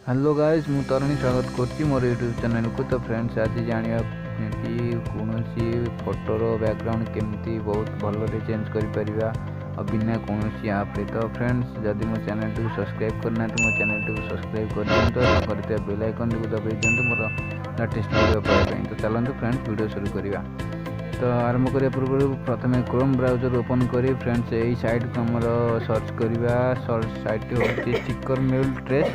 Hello guys मु तरुणी स्वागत करछि मोर यूट्यूब चैनल को। तो फ्रेंड्स आज जानिया कि कौन फोटोर बैकग्राउंड केमती बहुत भल चेंज कर परिबा बिना कौन आप रे। तो फ्रेंड्स जदि मो चैनल को सब्सक्राइब करना तो मो चैनल को सब्सक्राइब कर दियंतु करते बेल आइकन को दबाई दियंतु मोर लेटेस्ट वीडियो पाइबा। तो चलंतु फ्रेंड्स वीडियो शुरू करिवा। तो आरंभ करिया पूर्व प्रथम क्रोम ब्राउजर ओपन करी फ्रेंड्स यही साइट को हमर सर्च करिवा। सर्च साइट होची स्टिकर मेल ट्रेस।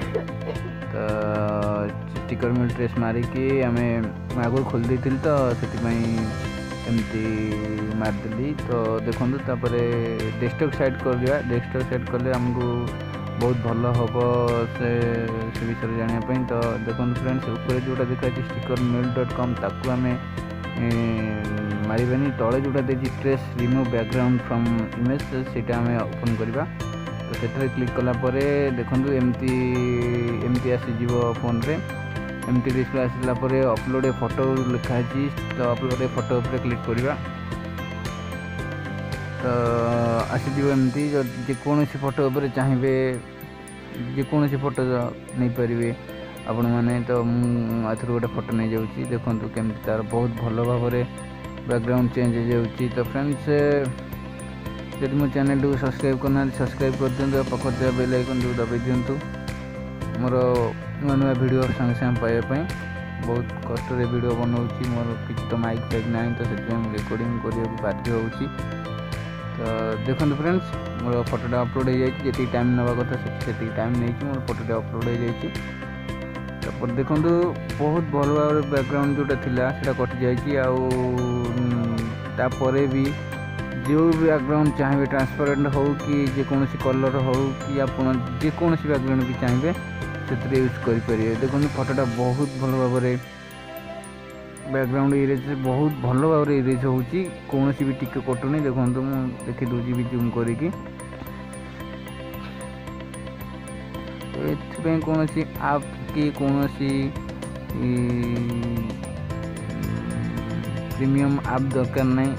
तो स्टिकर मेल ट्रेस मारिकी आम आगुरी खोल दी तो से एमती मारदेली। तो देखो डेस्कटॉप साइट कर दिया। डेस्कटॉप साइट कले आमको बहुत भल हम से विषय जानापी। तो देखो फ्रेंड्स ऊपर जोटा देखा स्टिकर मेल .com ताकू आम मारे तले जोटा देखिए trace remove background from image सेटा आम ओपन करवा। तो से क्लिक कलापर देखो एमती आसीज फोन रे एमती डिस्प्ले आसला अपलोड ए फोटो लिखाई। तो अपलोड ए फोटो पर क्लिक करवा। तो आसीज एमती जेकोसी फोटो पर चाहिए जेकोसी फोटो नहीं पारे आपण मैंने। तो मुझे गोटे फोटो नहीं जाऊँगी देखो केमती तार बहुत भल भाव बैकग्राउंड चेंज हो जाऊँगी। तो फ्रेंड्स जदि मो चैनल को सब्सक्राइब करना सब्सक्राइब कर दिंतु पाखे बेल आइकन को दबाई दिंतु मोर नुआ नुआ वीडियो संगे संगे पाइबापी। बहुत कष्ट वीडियो बनाऊँगी मोर किसी तो माइक फाइक ना तो से रिकॉर्डिंग करने बाध्य होउची। तो देखो फ्रेंड्स मोर फोटोटा अपलोड हो जाए जी टाइम नवा कथा से टाइम नहीं मोर फोटोटा अपलोड हो जाए। तो देखो बहुत भल भाव बैकग्राउंड जोटा थिला सेटा कटि जाइए। आपर भी जो बैकग्राउंड चाहिए ट्रांसपेरेंट हो कि जेकोसी कलर हो कि आप जेकोसी बैकग्राउंड भी चाहिए से यूज करें। देखो फोटोटा बहुत भल भाव बैकग्राउंड इरेज बहुत भल भाव इरेज होची कौन भी टिके कटुनी। देखो मुझे देखी दूसरी भी जूम करी। तो ये कौन आप कि कौन प्रीमियम आप दरकार नहीं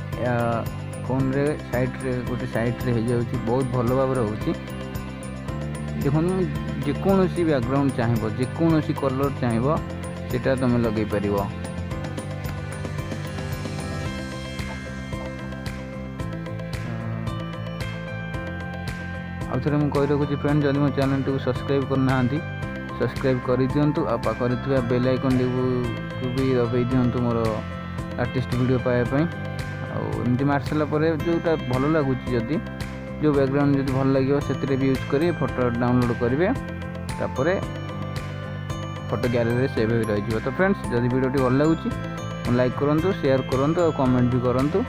फोन रे साइट रे गोटे साइट रे हो जाउची बहुत भल भाव होची। देखो जेकोसी बैकग्राउंड चाहिए जेकोसी कलर चाहिए सेटा तुम लगे पार। आउ थे मुझे कही रखुच्छी फ्रेंड जब मो चैनल को सब्सक्राइब करना सब्सक्राइब कर दिंतु पाखे बेल आइकन को भी दबाई दिंतु मोर लेटेस्ट वीडियो पाइबापी। एमती मार सारापर जोटा भल लगुच जदि जो बैकग्राउंड जब भल लगे से भी यूज करेंगे फोटो डाउनलोड करेंगे तापर फोटो गैलरी सेव हो रही। तो फ्रेंड्स जदि वीडियो भल लगुच लाइक करूँ शेयर करूँ और कमेंट भी करूँ।